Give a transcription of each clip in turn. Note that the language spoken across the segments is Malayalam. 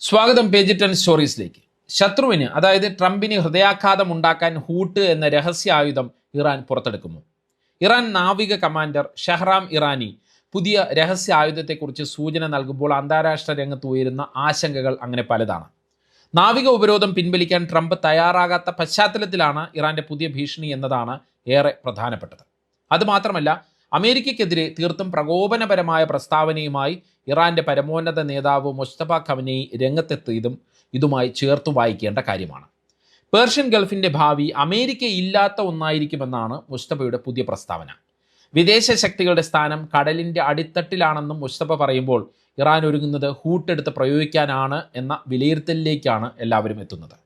സ്വാഗതം പേജ് 10 സ്റ്റോറീസിലേക്ക്. ശത്രുവിന് അതായത് ട്രംപിന് ഹൃദയാഘാതം ഉണ്ടാക്കാൻ ഹൂട്ട് എന്ന രഹസ്യ ആയുധം ഇറാൻ പുറത്തെടുക്കുന്നു. ഇറാൻ നാവിക കമാൻഡർ ഷഹ്റാം ഇറാനി പുതിയ രഹസ്യ ആയുധത്തെക്കുറിച്ച് സൂചന നൽകുമ്പോൾ അന്താരാഷ്ട്ര രംഗത്ത് ഉയരുന്ന ആശങ്കകൾ അങ്ങനെ പലതാണ്. നാവിക ഉപരോധം പിൻവലിക്കാൻ ട്രംപ് തയ്യാറാകാത്ത പശ്ചാത്തലത്തിലാണ് ഇറാന്റെ പുതിയ ഭീഷണി എന്നതാണ് ഏറെ പ്രധാനപ്പെട്ടത്. അതുമാത്രമല്ല, അമേരിക്കയ്ക്കെതിരെ തീർത്തും പ്രകോപനപരമായ പ്രസ്താവനയുമായി ഇറാന്റെ പരമോന്നത നേതാവ് മുസ്തഫ ഖമനേയി രംഗത്തെത്തിയതും ഇതുമായി ചേർത്തു വായിക്കേണ്ട കാര്യമാണ്. പേർഷ്യൻ ഗൾഫിന്റെ ഭാവി അമേരിക്ക ഇല്ലാത്ത ഒന്നായിരിക്കുമെന്നാണ് മുസ്തഫയുടെ പുതിയ പ്രസ്താവന. വിദേശ ശക്തികളുടെ സ്ഥാനം കടലിന്റെ അടിത്തട്ടിലാണെന്നും മുസ്തഫ പറയുമ്പോൾ ഇറാൻ ഒരുങ്ങുന്നത് ഹൂട്ടെടുത്ത് പ്രയോഗിക്കാനാണ് എന്ന വിലയിരുത്തലിലേക്കാണ് എല്ലാവരും എത്തുന്നത്.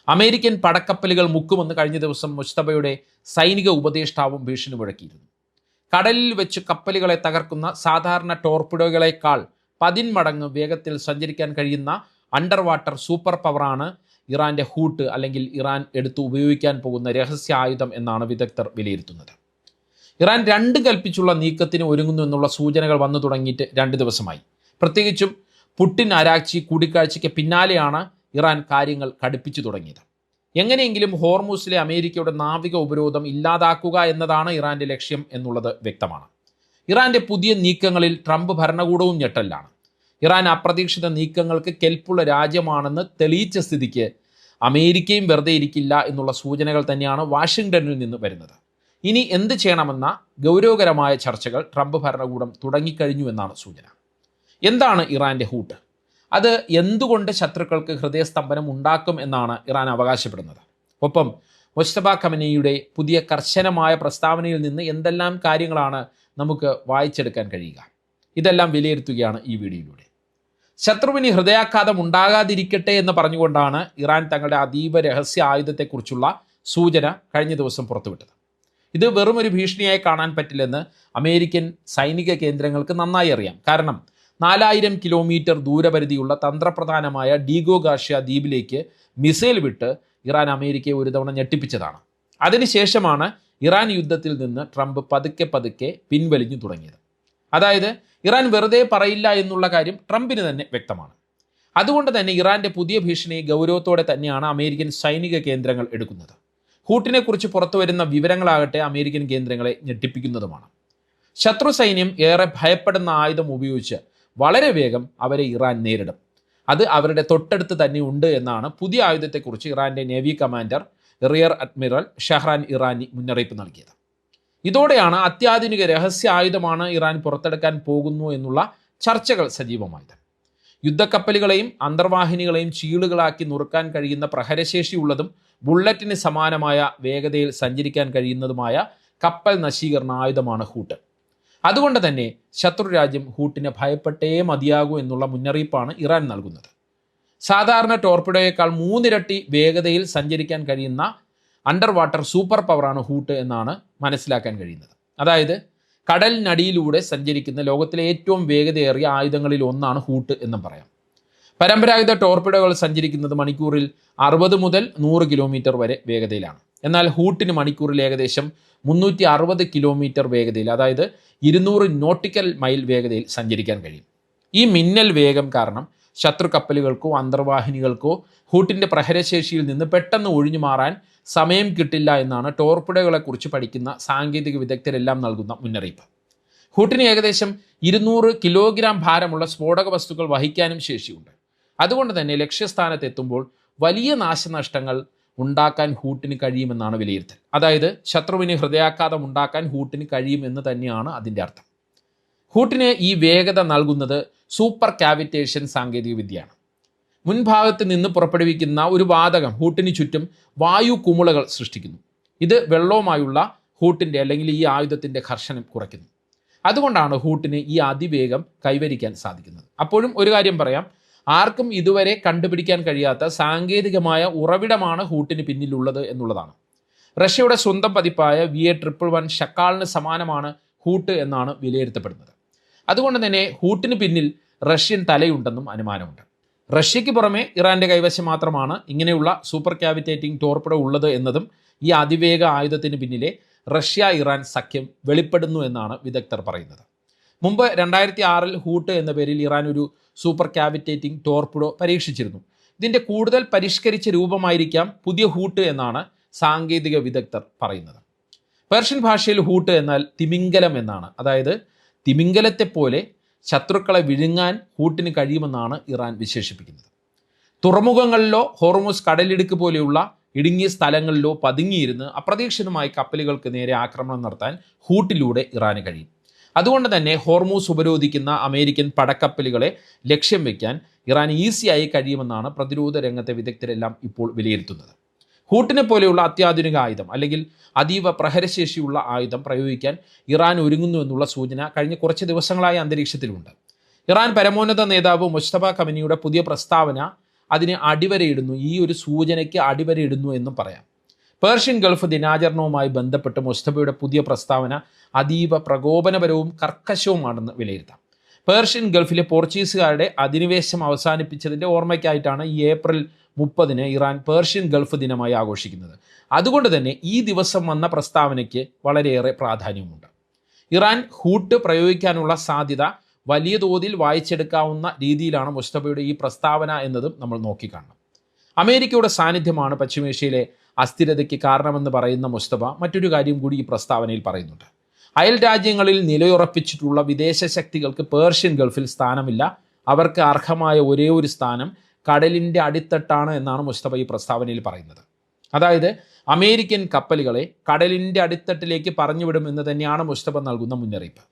അമേരിക്കൻ പടക്കപ്പലുകൾ മുക്കുമെന്ന് കഴിഞ്ഞ ദിവസം മുസ്തഫയുടെ സൈനിക ഉപദേഷ്ടാവും ഭീഷണി മുഴക്കിയിരുന്നു. കടലിൽ വെച്ച് കപ്പലുകളെ തകർക്കുന്ന സാധാരണ ടോർപിഡോകളെക്കാൾ 10 മടങ്ങ് വേഗത്തിൽ സഞ്ചരിക്കാൻ കഴിയുന്ന അണ്ടർ വാട്ടർ സൂപ്പർ പവറാണ് ഇറാന്റെ ഹൂട്ട് അല്ലെങ്കിൽ ഇറാൻ എടുത്ത് ഉപയോഗിക്കാൻ പോകുന്ന രഹസ്യ ആയുധം എന്നാണ് വിദഗ്ധർ വിലയിരുത്തുന്നത്. ഇറാൻ 2 കൽപ്പിച്ചുള്ള നീക്കത്തിന് ഒരുങ്ങുന്നു എന്നുള്ള സൂചനകൾ വന്നു തുടങ്ങിയിട്ട് 2 ദിവസമായി. പ്രത്യേകിച്ചും പുടിൻ അരാക്ചി കൂടിക്കാഴ്ചയ്ക്ക് പിന്നാലെയാണ് ഇറാൻ കാര്യങ്ങൾ കടുപ്പിച്ചു തുടങ്ങിയത്. എങ്ങനെയെങ്കിലും ഹോർമൂസിലെ അമേരിക്കയുടെ നാവിക ഉപരോധം ഇല്ലാതാക്കുക എന്നതാണ് ഇറാന്റെ ലക്ഷ്യം എന്നുള്ളത് വ്യക്തമാണ്. ഇറാന്റെ പുതിയ നീക്കങ്ങളിൽ ട്രംപ് ഭരണകൂടവും ഞെട്ടലാണ്. ഇറാൻ അപ്രതീക്ഷിത നീക്കങ്ങൾക്ക് കെൽപ്പുള്ള രാജ്യമാണെന്ന് തെളിയിച്ച സ്ഥിതിക്ക് അമേരിക്കയും വെറുതെ ഇരിക്കില്ല എന്നുള്ള സൂചനകൾ തന്നെയാണ് വാഷിംഗ്ടണിൽ നിന്ന് വരുന്നത്. ഇനി എന്ത് ചെയ്യണമെന്ന ഗൗരവകരമായ ചർച്ചകൾ ട്രംപ് ഭരണകൂടം തുടങ്ങിക്കഴിഞ്ഞു എന്നാണ് സൂചന. എന്താണ് ഇറാന്റെ ഹൂട്ട്? അത് എന്തുകൊണ്ട് ശത്രുക്കൾക്ക് ഹൃദയസ്തംഭനം ഉണ്ടാക്കും എന്നാണ് ഇറാൻ അവകാശപ്പെടുന്നത്. ഒപ്പം മുസ്തഫ ഖമനേയിയുടെ പുതിയ കർശനമായ പ്രസ്താവനയിൽ നിന്ന് എന്തെല്ലാം കാര്യങ്ങളാണ് നമുക്ക് വായിച്ചെടുക്കാൻ കഴിയുക? ഇതെല്ലാം വിലയിരുത്തുകയാണ് ഈ വീഡിയോയിലൂടെ. ശത്രുവിന് ഹൃദയാഘാതം ഉണ്ടാകാതിരിക്കട്ടെ എന്ന് പറഞ്ഞുകൊണ്ടാണ് ഇറാൻ തങ്ങളുടെ അതീവ രഹസ്യ ആയുധത്തെക്കുറിച്ചുള്ള സൂചന കഴിഞ്ഞ ദിവസം പുറത്തുവിട്ടത്. ഇത് വെറും ഒരു ഭീഷണിയായി കാണാൻ പറ്റില്ലെന്ന് അമേരിക്കൻ സൈനിക കേന്ദ്രങ്ങൾക്ക് നന്നായി അറിയാം. കാരണം 4000 കിലോമീറ്റർ ദൂരപരിധിയുള്ള തന്ത്രപ്രധാനമായ ഡീഗോ ഗാർഷ്യ ദ്വീപിലേക്ക് മിസൈൽ വിട്ട് ഇറാൻ അമേരിക്കയെ ഒരു തവണ ഞെട്ടിപ്പിച്ചതാണ്. അതിനുശേഷമാണ് ഇറാൻ യുദ്ധത്തിൽ നിന്ന് ട്രംപ് പതുക്കെ പിൻവലിഞ്ഞു തുടങ്ങിയത്. അതായത് ഇറാൻ വെറുതെ പറയില്ല എന്നുള്ള കാര്യം ട്രംപിന് തന്നെ വ്യക്തമാണ്. അതുകൊണ്ട് തന്നെ ഇറാന്റെ പുതിയ ഭീഷണി ഗൗരവത്തോടെ തന്നെയാണ് അമേരിക്കൻ സൈനിക കേന്ദ്രങ്ങൾ എടുക്കുന്നത്. ഹൂട്ടിനെക്കുറിച്ച് പുറത്തുവരുന്ന വിവരങ്ങളാകട്ടെ അമേരിക്കൻ കേന്ദ്രങ്ങളെ ഞെട്ടിപ്പിക്കുന്നതുമാണ്. ശത്രു സൈന്യം ഏറെ ഭയപ്പെടുന്ന ആയുധം ഉപയോഗിച്ച് വളരെ വേഗം അവരെ ഇറാൻ നേരിടും. അത് അവരുടെ തൊട്ടടുത്ത് തന്നെ ഉണ്ട് എന്നാണ് പുതിയ ആയുധത്തെക്കുറിച്ച് ഇറാന്റെ navy commander rear admiral Shahram Irani മുന്നറിയിപ്പ് നൽകിയത്. ഇതോടെയാണ് അത്യാധുനിക രഹസ്യ ആയുധമാണ് ഇറാൻ പുറത്തെടുക്കാൻ പോകുന്നു എന്നുള്ള ചർച്ചകൾ സജീവമായത്. യുദ്ധക്കപ്പലുകളെയും അന്തർവാഹിനികളെയും ചീളുകളാക്കി നുറുക്കാൻ കഴിയുന്ന പ്രഹരശേഷിയുള്ളതും ബുള്ളറ്റിന് സമാനമായ വേഗതയിൽ സഞ്ചരിക്കാൻ കഴിയുന്നതുമായ കപ്പൽ നശീകരണ ആയുധമാണ് ഹൂട്ട്. അതുകൊണ്ട് തന്നെ ശത്രു രാജ്യം ഹൂട്ടിനെ ഭയപ്പെട്ടേ മതിയാകൂ എന്നുള്ള മുന്നറിയിപ്പാണ് ഇറാൻ നൽകുന്നത്. സാധാരണ ടോർപിഡോയേക്കാൾ 3 ഇരട്ടി വേഗതയിൽ സഞ്ചരിക്കാൻ കഴിയുന്ന അണ്ടർ വാട്ടർ സൂപ്പർ പവറാണ് ഹൂട്ട് എന്നാണ് മനസ്സിലാക്കാൻ കഴിയുന്നത്. അതായത് കടലിനടിയിലൂടെ സഞ്ചരിക്കുന്ന ലോകത്തിലെ ഏറ്റവും വേഗതയേറിയ ആയുധങ്ങളിൽ ഒന്നാണ് ഹൂട്ട് എന്നും പറയാം. പരമ്പരാഗത ടോർപിഡോകൾ സഞ്ചരിക്കുന്നത് മണിക്കൂറിൽ 60 മുതൽ 100 കിലോമീറ്റർ വരെ വേഗതയിലാണ്. എന്നാൽ ഹൂട്ടിന് മണിക്കൂറിൽ ഏകദേശം 360 കിലോമീറ്റർ വേഗതയിൽ, അതായത് 200 നോട്ടിക്കൽ മൈൽ വേഗതയിൽ സഞ്ചരിക്കാൻ കഴിയും. ഈ മിന്നൽ വേഗം കാരണം ശത്രു കപ്പലുകൾക്കോ അന്തർവാഹിനികൾക്കോ ഹൂട്ടിൻ്റെ പ്രഹരശേഷിയിൽ നിന്ന് പെട്ടെന്ന് ഒഴിഞ്ഞു മാറാൻ സമയം കിട്ടില്ല എന്നാണ് ടോർപിഡോകളെക്കുറിച്ച് പഠിക്കുന്ന സാങ്കേതിക വിദഗ്ധരെല്ലാം നൽകുന്ന മുന്നറിയിപ്പ്. ഹൂട്ടിന് ഏകദേശം 200 കിലോഗ്രാം ഭാരമുള്ള സ്ഫോടക വസ്തുക്കൾ വഹിക്കാനും ശേഷിയുണ്ട്. അതുകൊണ്ട് തന്നെ ലക്ഷ്യസ്ഥാനത്ത് എത്തുമ്പോൾ വലിയ നാശനഷ്ടങ്ങൾ ഉണ്ടാക്കാൻ ഹൂട്ടിന് കഴിയുമെന്നാണ് വിലയിരുത്തൽ. അതായത് ശത്രുവിന് ഹൃദയാഘാതം ഉണ്ടാക്കാൻ ഹൂട്ടിന് കഴിയുമെന്ന് തന്നെയാണ് അതിൻ്റെ അർത്ഥം. ഹൂട്ടിന് ഈ വേഗത നൽകുന്നത് സൂപ്പർ കാവിറ്റേഷൻ സാങ്കേതിക വിദ്യയാണ്. മുൻഭാഗത്ത് നിന്ന് പുറപ്പെടുവിക്കുന്ന ഒരു വാതകം ഹൂട്ടിന് ചുറ്റും വായു കുമിളകൾ സൃഷ്ടിക്കുന്നു. ഇത് വെള്ളവുമായുള്ള ഹൂട്ടിൻ്റെ അല്ലെങ്കിൽ ഈ ആയുധത്തിൻ്റെ ഘർഷണം കുറയ്ക്കുന്നു. അതുകൊണ്ടാണ് ഹൂട്ടിന് ഈ അതിവേഗം കൈവരിക്കാൻ സാധിക്കുന്നത്. അപ്പോഴും ഒരു കാര്യം പറയാം, ആർക്കും ഇതുവരെ കണ്ടുപിടിക്കാൻ കഴിയാത്ത സാങ്കേതികമായ ഉറവിടമാണ് ഹൂട്ടിന് പിന്നിലുള്ളത് എന്നുള്ളതാണ്. റഷ്യയുടെ സ്വന്തം പതിപ്പായ VA111 ഷക്കാളിന് സമാനമാണ് ഹൂട്ട് എന്നാണ് വിലയിരുത്തപ്പെടുന്നത്. അതുകൊണ്ട് തന്നെ ഹൂട്ടിന് പിന്നിൽ റഷ്യൻ തലയുണ്ടെന്നും അനുമാനമുണ്ട്. റഷ്യയ്ക്ക് പുറമെ ഇറാന്റെ കൈവശം മാത്രമാണ് ഇങ്ങനെയുള്ള സൂപ്പർ കാവിറ്റേറ്റിംഗ് ടോർപിഡോ ഉള്ളത് എന്നതും ഈ അതിവേഗ ആയുധത്തിന് പിന്നിലെ റഷ്യ ഇറാൻ സഖ്യം വെളിപ്പെടുന്നു എന്നാണ് വിദഗ്ധർ പറയുന്നത്. മുമ്പ് 2006 ഹൂട്ട് എന്ന പേരിൽ ഇറാൻ ഒരു സൂപ്പർ കാവിറ്റേറ്റിംഗ് ടോർപിഡോ പരീക്ഷിച്ചിരുന്നു. ഇതിൻ്റെ കൂടുതൽ പരിഷ്കരിച്ച രൂപമായിരിക്കാം പുതിയ ഹൂട്ട് എന്നാണ് സാങ്കേതിക വിദഗ്ധർ പറയുന്നത്. പേർഷ്യൻ ഭാഷയിൽ ഹൂട്ട് എന്നാൽ തിമിംഗലം എന്നാണ്. അതായത് തിമിംഗലത്തെ പോലെ ശത്രുക്കളെ വിഴുങ്ങാൻ ഹൂട്ടിന് കഴിയുമെന്നാണ് ഇറാൻ വിശേഷിപ്പിക്കുന്നത്. തുറമുഖങ്ങളിലോ ഹോർമുസ് കടലിടുക്ക് പോലെയുള്ള ഇടുങ്ങിയ സ്ഥലങ്ങളിലോ പതുങ്ങിയിരുന്ന് അപ്രതീക്ഷിതമായി കപ്പലുകൾക്ക് നേരെ ആക്രമണം നടത്താൻ ഹൂട്ടിലൂടെ ഇറാന് കഴിയും. അതുകൊണ്ട് തന്നെ ഹോർമൂസ് ഉപരോധിക്കുന്ന അമേരിക്കൻ പടക്കപ്പലുകളെ ലക്ഷ്യം വയ്ക്കാൻ ഇറാൻ ഈസിയായി കഴിയുമെന്നാണ് പ്രതിരോധ രംഗത്തെ വിദഗ്ധരെല്ലാം ഇപ്പോൾ വിലയിരുത്തുന്നത്. ഹൂട്ടിനെ പോലെയുള്ള അത്യാധുനിക ആയുധം അല്ലെങ്കിൽ അതീവ പ്രഹരശേഷിയുള്ള ആയുധം പ്രയോഗിക്കാൻ ഇറാൻ ഒരുങ്ങുന്നു എന്നുള്ള സൂചന കഴിഞ്ഞ കുറച്ച് ദിവസങ്ങളായി അന്തരീക്ഷത്തിലുണ്ട്. ഇറാൻ പരമോന്നത നേതാവ് മുസ്തഫ ഖമനിയുടെ പുതിയ പ്രസ്താവന അതിന് അടിവരയിടുന്നു, ഈ ഒരു സൂചനയ്ക്ക് അടിവരയിടുന്നു എന്നും പറയാം. പേർഷ്യൻ ഗൾഫ് ദിനാചരണവുമായി ബന്ധപ്പെട്ട് മുസ്തഫയുടെ പുതിയ പ്രസ്താവന അതീവ പ്രകോപനപരവും കർക്കശവുമാണെന്ന് വിലയിരുത്താം. പേർഷ്യൻ ഗൾഫിലെ പോർച്ചുഗീസുകാരുടെ അധിനിവേശം അവസാനിപ്പിച്ചതിൻ്റെ ഓർമ്മയ്ക്കായിട്ടാണ് ഈ ഏപ്രിൽ 30 ഇറാൻ പേർഷ്യൻ ഗൾഫ് ദിനമായി ആഘോഷിക്കുന്നത്. അതുകൊണ്ട് തന്നെ ഈ ദിവസം വന്ന പ്രസ്താവനയ്ക്ക് വളരെയേറെ പ്രാധാന്യമുണ്ട്. ഇറാൻ ഹൂട്ട് പ്രയോഗിക്കാനുള്ള സാധ്യത വലിയ തോതിൽ വായിച്ചെടുക്കാവുന്ന രീതിയിലാണ് മുസ്തഫയുടെ ഈ പ്രസ്താവന എന്നതും നമ്മൾ നോക്കിക്കാണണം. അമേരിക്കയുടെ സാന്നിധ്യമാണ് പശ്ചിമേഷ്യയിലെ അസ്ഥിരതയ്ക്ക് കാരണമെന്ന് പറയുന്ന മുസ്തഫ മറ്റൊരു കാര്യം കൂടി ഈ പ്രസ്താവനയിൽ പറയുന്നുണ്ട്. അയൽ രാജ്യങ്ങളിൽ നിലയുറപ്പിച്ചിട്ടുള്ള വിദേശ ശക്തികൾക്ക് പേർഷ്യൻ ഗൾഫിൽ സ്ഥാനമില്ല, അവർക്ക് അർഹമായ ഒരേ ഒരു സ്ഥാനം കടലിൻ്റെ അടിത്തട്ടാണ് എന്നാണ് മുസ്തഫ ഈ പ്രസ്താവനയിൽ പറയുന്നത്. അതായത് അമേരിക്കൻ കപ്പലുകളെ കടലിൻ്റെ അടിത്തട്ടിലേക്ക് പറഞ്ഞുവിടുമെന്ന് തന്നെയാണ് മുസ്തഫ നൽകുന്ന മുന്നറിയിപ്പ്.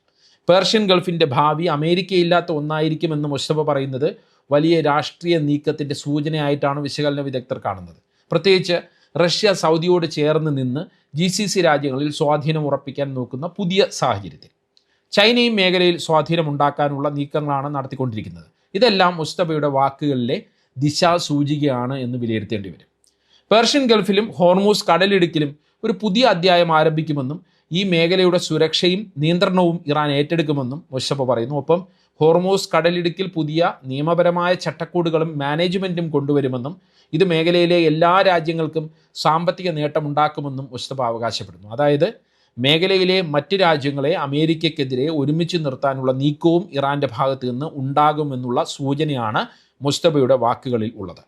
പേർഷ്യൻ ഗൾഫിൻ്റെ ഭാവി അമേരിക്കയില്ലാത്ത ഒന്നായിരിക്കുമെന്ന് മുസ്തഫ പറയുന്നത് വലിയ രാഷ്ട്രീയ നീക്കത്തിൻ്റെ സൂചനയായിട്ടാണ് വിശകലന വിദഗ്ധർ കാണുന്നത്. പ്രത്യേകിച്ച് റഷ്യ സൗദിയോട് ചേർന്ന് നിന്ന് GCC രാജ്യങ്ങളിൽ സ്വാധീനം ഉറപ്പിക്കാൻ നോക്കുന്ന പുതിയ സാഹചര്യത്തിൽ ചൈനയും മേഖലയിൽ സ്വാധീനമുണ്ടാക്കാനുള്ള നീക്കങ്ങളാണ് നടത്തിക്കൊണ്ടിരിക്കുന്നത്. ഇതെല്ലാം മുസ്തഫയുടെ വാക്കുകളിലെ ദിശാസൂചികയാണ് എന്ന് വിലയിരുത്തേണ്ടി വരും. പേർഷ്യൻ ഗൾഫിലും ഹോർമൂസ് കടലിടുക്കിലും ഒരു പുതിയ അധ്യായം ആരംഭിക്കുമെന്നും ഈ മേഖലയുടെ സുരക്ഷയും നിയന്ത്രണവും ഇറാൻ ഏറ്റെടുക്കുമെന്നും മുസ്തഫ പറയുന്നു. ഒപ്പം ഹോർമൂസ് കടലിടുക്കിൽ പുതിയ നിയമപരമായ ചട്ടക്കൂടുകളും മാനേജ്മെൻറ്റും കൊണ്ടുവരുമെന്നും ഇത് മേഖലയിലെ എല്ലാ രാജ്യങ്ങൾക്കും സാമ്പത്തിക നേട്ടമുണ്ടാക്കുമെന്നും മുസ്തഫ അവകാശപ്പെടുന്നു. അതായത് മേഖലയിലെ മറ്റ് രാജ്യങ്ങളെ അമേരിക്കയ്ക്കെതിരെ ഒരുമിച്ച് നിർത്താനുള്ള നീക്കവും ഇറാൻ്റെ ഭാഗത്ത് നിന്ന് ഉണ്ടാകുമെന്നുള്ള സൂചനയാണ് മുസ്തഫയുടെ വാക്കുകളിൽ ഉള്ളത്.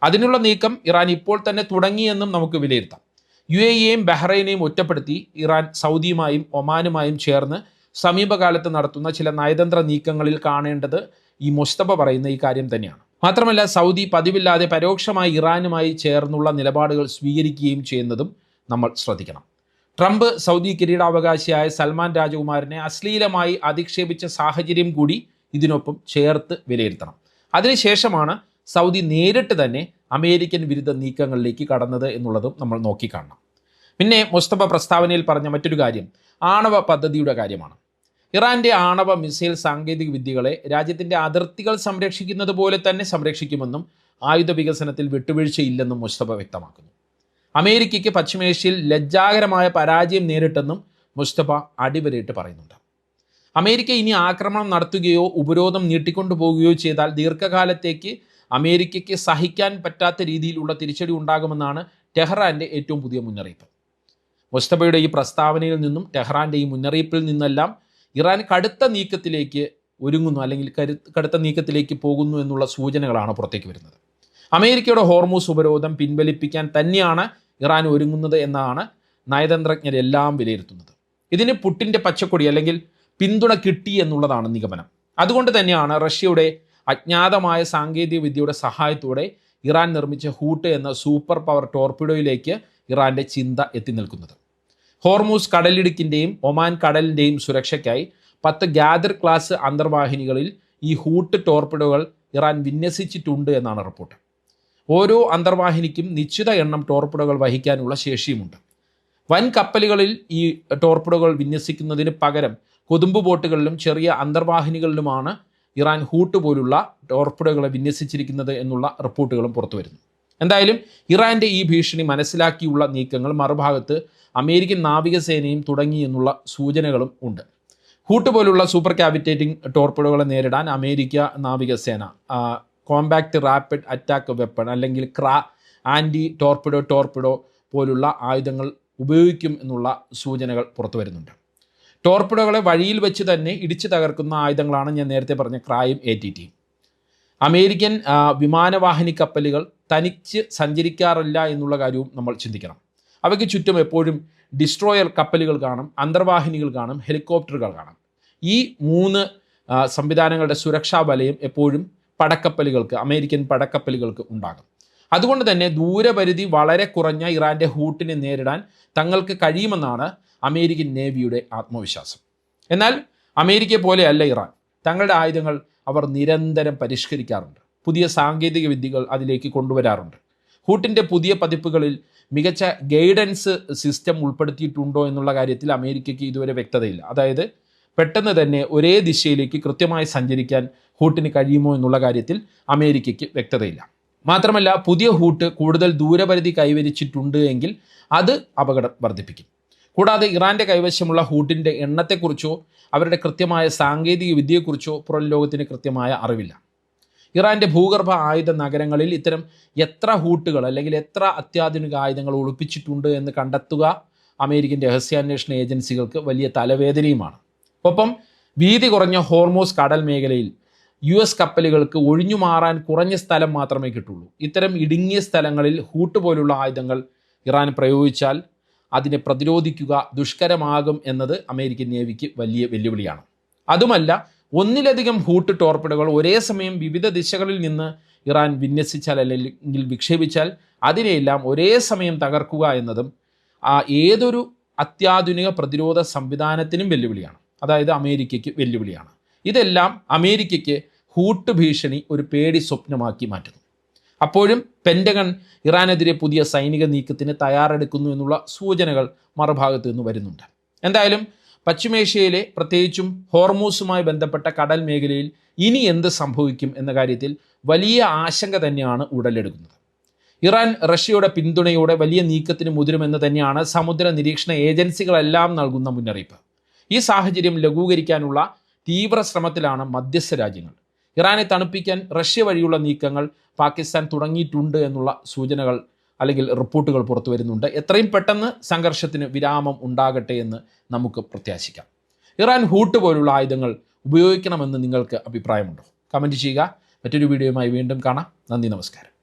അതിനുള്ള നീക്കം ഇറാൻ ഇപ്പോൾ തന്നെ തുടങ്ങിയെന്നും നമുക്ക് വിലയിരുത്താം. UAEയെയും ബഹ്റൈനെയും ഒറ്റപ്പെടുത്തി ഇറാൻ സൗദിയുമായും ഒമാനുമായും ചേർന്ന് സമീപകാലത്ത് നടത്തുന്ന ചില നയതന്ത്ര നീക്കങ്ങളിൽ കാണേണ്ടത് ഈ മുസ്തഫ പറയുന്ന ഈ കാര്യം തന്നെയാണ്. മാത്രമല്ല സൗദി പതിവില്ലാതെ പരോക്ഷമായി ഇറാനുമായി ചേർന്നുള്ള നിലപാടുകൾ സ്വീകരിക്കുകയും ചെയ്യുന്നതും നമ്മൾ ശ്രദ്ധിക്കണം. ട്രംപ് സൗദി കിരീടാവകാശിയായ സൽമാൻ രാജകുമാരനെ അശ്ലീലമായി അധിക്ഷേപിച്ച സാഹചര്യം കൂടി ഇതിനൊപ്പം ചേർത്ത് വിലയിരുത്തണം. അതിനുശേഷമാണ് സൗദി നേരിട്ട് തന്നെ അമേരിക്കൻ വിരുദ്ധ നീക്കങ്ങളിലേക്ക് കടന്നത് എന്നുള്ളതും നമ്മൾ നോക്കിക്കാണണം. പിന്നെ മുസ്തഫ പ്രസ്താവനയിൽ പറഞ്ഞ മറ്റൊരു കാര്യം ആണവ പദ്ധതിയുടെ കാര്യമാണ്. ഇറാൻ്റെ ആണവ മിസൈൽ സാങ്കേതിക വിദ്യകളെ രാജ്യത്തിൻ്റെ അതിർത്തികൾ സംരക്ഷിക്കുന്നത് പോലെ തന്നെ സംരക്ഷിക്കുമെന്നും ആയുധ വികസനത്തിൽ വിട്ടുവീഴ്ചയില്ലെന്നും മുസ്തഫ വ്യക്തമാക്കുന്നു. അമേരിക്കയ്ക്ക് പശ്ചിമേഷ്യയിൽ ലജ്ജാകരമായ പരാജയം നേരിട്ടെന്നും മുസ്തഫ അടിവരയിട്ട് പറയുന്നുണ്ട്. അമേരിക്ക ഇനി ആക്രമണം നടത്തുകയോ ഉപരോധം നീട്ടിക്കൊണ്ടുപോകുകയോ ചെയ്താൽ ദീർഘകാലത്തേക്ക് അമേരിക്കയ്ക്ക് സഹിക്കാൻ പറ്റാത്ത രീതിയിലുള്ള തിരിച്ചടി ഉണ്ടാകുമെന്നാണ് ടെഹ്റാൻ്റെ ഏറ്റവും പുതിയ മുന്നറിയിപ്പ്. മുസ്തഫയുടെ ഈ പ്രസ്താവനയിൽ നിന്നും ടെഹ്റാൻ്റെ ഈ മുന്നറിയിപ്പിൽ നിന്നെല്ലാം ഇറാൻ കടുത്ത നീക്കത്തിലേക്ക് ഒരുങ്ങുന്നു അല്ലെങ്കിൽ കടുത്ത നീക്കത്തിലേക്ക് പോകുന്നു എന്നുള്ള സൂചനകളാണ് പുറത്തേക്ക് വരുന്നത്. അമേരിക്കയുടെ ഹോർമൂസ് ഉപരോധം പിൻവലിപ്പിക്കാൻ തന്നെയാണ് ഇറാൻ ഒരുങ്ങുന്നത് എന്നാണ് നയതന്ത്രജ്ഞരെല്ലാം വിലയിരുത്തുന്നത്. ഇതിന് പുട്ടിൻ്റെ പച്ചക്കൊടി അല്ലെങ്കിൽ പിന്തുണ കിട്ടി എന്നുള്ളതാണ് നിഗമനം. അതുകൊണ്ട് തന്നെയാണ് റഷ്യയുടെ അജ്ഞാതമായ സാങ്കേതിക വിദ്യയുടെ സഹായത്തോടെ ഇറാൻ നിർമ്മിച്ച ഹൂട്ട് എന്ന സൂപ്പർ പവർ ടോർപിഡോയിലേക്ക് ഇറാൻ്റെ ചിന്ത എത്തി നിൽക്കുന്നത്. ഹോർമൂസ് കടലിടുക്കിൻ്റെയും ഒമാൻ കടലിൻ്റെയും സുരക്ഷയ്ക്കായി 10 ഗ്യാദർ ക്ലാസ് അന്തർവാഹിനികളിൽ ഈ ഹൂട്ട് ടോർപിഡോകൾ ഇറാൻ വിന്യസിച്ചിട്ടുണ്ട് എന്നാണ് റിപ്പോർട്ട്. ഓരോ അന്തർവാഹിനിക്കും നിശ്ചിത എണ്ണം ടോർപിഡോകൾ വഹിക്കാനുള്ള ശേഷിയുമുണ്ട്. വൻ കപ്പലുകളിൽ ഈ ടോർപിഡോകൾ വിന്യസിക്കുന്നതിന് പകരം കൊതുമ്പ് ബോട്ടുകളിലും ചെറിയ അന്തർവാഹിനികളിലുമാണ് ഇറാൻ ഹൂട്ട് പോലുള്ള ടോർപിഡോകളെ വിന്യസിച്ചിരിക്കുന്നത് എന്നുള്ള റിപ്പോർട്ടുകളും പുറത്തു വരുന്നു. എന്തായാലും ഇറാൻ്റെ ഈ ഭീഷണി മനസ്സിലാക്കിയുള്ള നീക്കങ്ങൾ മറുഭാഗത്ത് അമേരിക്കൻ നാവികസേനയും തുടങ്ങി എന്നുള്ള സൂചനകളും ഉണ്ട്. ഹൂട്ട് പോലുള്ള സൂപ്പർ കാവിറ്റേറ്റിംഗ് ടോർപിഡോകളെ നേരിടാൻ അമേരിക്ക നാവികസേന കോമ്പാക്ട് റാപ്പിഡ് അറ്റാക്ക് വെപ്പൺ അല്ലെങ്കിൽ ആൻറ്റി ടോർപിഡോ പോലുള്ള ആയുധങ്ങൾ ഉപയോഗിക്കും എന്നുള്ള സൂചനകൾ പുറത്തു വരുന്നുണ്ട്. ടോർപിഡോകളെ വഴിയിൽ വെച്ച് തന്നെ ഇടിച്ചു തകർക്കുന്ന ആയുധങ്ങളാണ് ഞാൻ നേരത്തെ പറഞ്ഞ ക്രായും ATTയും. അമേരിക്കൻ വിമാനവാഹിനി കപ്പലുകൾ തനിച്ച് സഞ്ചരിക്കാറില്ല എന്നുള്ള കാര്യവും നമ്മൾ ചിന്തിക്കണം. അവയ്ക്ക് ചുറ്റും എപ്പോഴും ഡിസ്ട്രോയർ കപ്പലുകൾ കാണും, അന്തർവാഹിനികൾ കാണും, ഹെലികോപ്റ്ററുകൾ കാണും. ഈ 3 സംവിധാനങ്ങളുടെ സുരക്ഷാ വലയം എപ്പോഴും പടക്കപ്പലുകൾക്ക്, അമേരിക്കൻ പടക്കപ്പലുകൾക്ക് ഉണ്ടാകും. അതുകൊണ്ട് തന്നെ ദൂരപരിധി വളരെ കുറഞ്ഞ ഇറാൻ്റെ ഹൂട്ടിനെ നേരിടാൻ തങ്ങൾക്ക് കഴിയുമെന്നാണ് അമേരിക്കൻ നേവിയുടെ ആത്മവിശ്വാസം. എന്നാൽ അമേരിക്കയെ പോലെയല്ല ഇറാൻ. തങ്ങളുടെ ആയുധങ്ങൾ അവർ നിരന്തരം പരിഷ്കരിക്കാറുണ്ട്, പുതിയ സാങ്കേതിക വിദ്യകൾ അതിലേക്ക് കൊണ്ടുവരാറുണ്ട്. ഹൂട്ടിൻ്റെ പുതിയ പതിപ്പുകളിൽ മികച്ച ഗൈഡൻസ് സിസ്റ്റം ഉൾപ്പെടുത്തിയിട്ടുണ്ടോ എന്നുള്ള കാര്യത്തിൽ അമേരിക്കയ്ക്ക് ഇതുവരെ വ്യക്തതയില്ല. അതായത് പെട്ടെന്ന് തന്നെ ഒരേ ദിശയിലേക്ക് കൃത്യമായി സഞ്ചരിക്കാൻ ഹൂട്ടിന് കഴിയുമോ എന്നുള്ള കാര്യത്തിൽ അമേരിക്കയ്ക്ക് വ്യക്തതയില്ല. മാത്രമല്ല, പുതിയ ഹൂട്ട് കൂടുതൽ ദൂരപരിധി കൈവരിച്ചിട്ടുണ്ട് എങ്കിൽ അത് അപകടം വർദ്ധിപ്പിക്കും. കൂടാതെ ഇറാൻ്റെ കൈവശമുള്ള ഹൂട്ടിൻ്റെ എണ്ണത്തെക്കുറിച്ചോ അവരുടെ കൃത്യമായ സാങ്കേതിക വിദ്യയെക്കുറിച്ചോ പുറം ലോകത്തിന് കൃത്യമായ അറിവില്ല. ഇറാൻ്റെ ഭൂഗർഭ ആയുധ നഗരങ്ങളിൽ ഇത്തരം എത്ര ഹൂട്ടുകൾ അല്ലെങ്കിൽ എത്ര അത്യാധുനിക ആയുധങ്ങൾ ഒളിപ്പിച്ചിട്ടുണ്ട് എന്ന് കണ്ടെത്തുക അമേരിക്കൻ രഹസ്യാന്വേഷണ ഏജൻസികൾക്ക് വലിയ തലവേദനയുമാണ്. ഒപ്പം വീതി കുറഞ്ഞ ഹോർമോസ് കടൽ മേഖലയിൽ US കപ്പലുകൾക്ക് ഒഴിഞ്ഞു മാറാൻ കുറഞ്ഞ സ്ഥലം മാത്രമേ കിട്ടുള്ളൂ. ഇത്തരം ഇടുങ്ങിയ സ്ഥലങ്ങളിൽ ഹൂട്ട് പോലുള്ള ആയുധങ്ങൾ ഇറാൻ പ്രയോഗിച്ചാൽ അതിനെ പ്രതിരോധിക്കുക ദുഷ്കരമാകും എന്നത് അമേരിക്കൻ നേവിക്ക് വലിയ വെല്ലുവിളിയാണ്. അതുമല്ല, ഒന്നിലധികം ഹൂട്ട് ടോർപിഡോകൾ ഒരേ സമയം വിവിധ ദിശകളിൽ നിന്ന് ഇറാൻ വിന്യസിച്ചാൽ അല്ലെങ്കിൽ വിക്ഷേപിച്ചാൽ അതിനെയെല്ലാം ഒരേ സമയം തകർക്കുക എന്നതും ഏതൊരു അത്യാധുനിക പ്രതിരോധ സംവിധാനത്തിനും വെല്ലുവിളിയാണ്. അതായത് അമേരിക്കയ്ക്ക് വെല്ലുവിളിയാണ്. ഇതെല്ലാം അമേരിക്കയ്ക്ക് ഹൂട്ട് ഭീഷണി ഒരു പേടി സ്വപ്നമാക്കി മാറ്റുന്നു. അപ്പോഴും പെൻറ്റഗൺ ഇറാനെതിരെ പുതിയ സൈനിക നീക്കത്തിന് തയ്യാറെടുക്കുന്നു എന്നുള്ള സൂചനകൾ മറുഭാഗത്ത് നിന്ന് വരുന്നുണ്ട്. എന്തായാലും പശ്ചിമേഷ്യയിലെ പ്രത്യേകിച്ചും ഹോർമൂസുമായി ബന്ധപ്പെട്ട കടൽ മേഖലയിൽ ഇനി എന്ത് സംഭവിക്കും എന്ന കാര്യത്തിൽ വലിയ ആശങ്ക തന്നെയാണ് ഉടലെടുക്കുന്നത്. ഇറാൻ റഷ്യയുടെ പിന്തുണയോടെ വലിയ നീക്കത്തിന് മുതിരുമെന്ന് തന്നെയാണ് സമുദ്ര നിരീക്ഷണ ഏജൻസികളെല്ലാം നൽകുന്ന മുന്നറിയിപ്പ്. ഈ സാഹചര്യം ലഘൂകരിക്കാനുള്ള തീവ്ര ശ്രമത്തിലാണ് മധ്യസ്ഥ രാജ്യങ്ങൾ. ഇറാനെ തണുപ്പിക്കാൻ റഷ്യ വഴിയുള്ള നീക്കങ്ങൾ പാകിസ്ഥാൻ തുടങ്ങിയിട്ടുണ്ട് എന്നുള്ള സൂചനകൾ അല്ലെങ്കിൽ റിപ്പോർട്ടുകൾ പുറത്തു വരുന്നുണ്ട്. എത്രയും പെട്ടെന്ന് സംഘർഷത്തിന് വിരാമം ഉണ്ടാകട്ടെ എന്ന് നമുക്ക് പ്രത്യാശിക്കാം. ഇറാൻ ഹൂട്ട് പോലുള്ള ആയുധങ്ങൾ ഉപയോഗിക്കണമെന്ന് നിങ്ങൾക്ക് അഭിപ്രായമുണ്ടോ? കമൻറ്റ് ചെയ്യുക. മറ്റൊരു വീഡിയോയുമായി വീണ്ടും കാണാം. നന്ദി, നമസ്കാരം.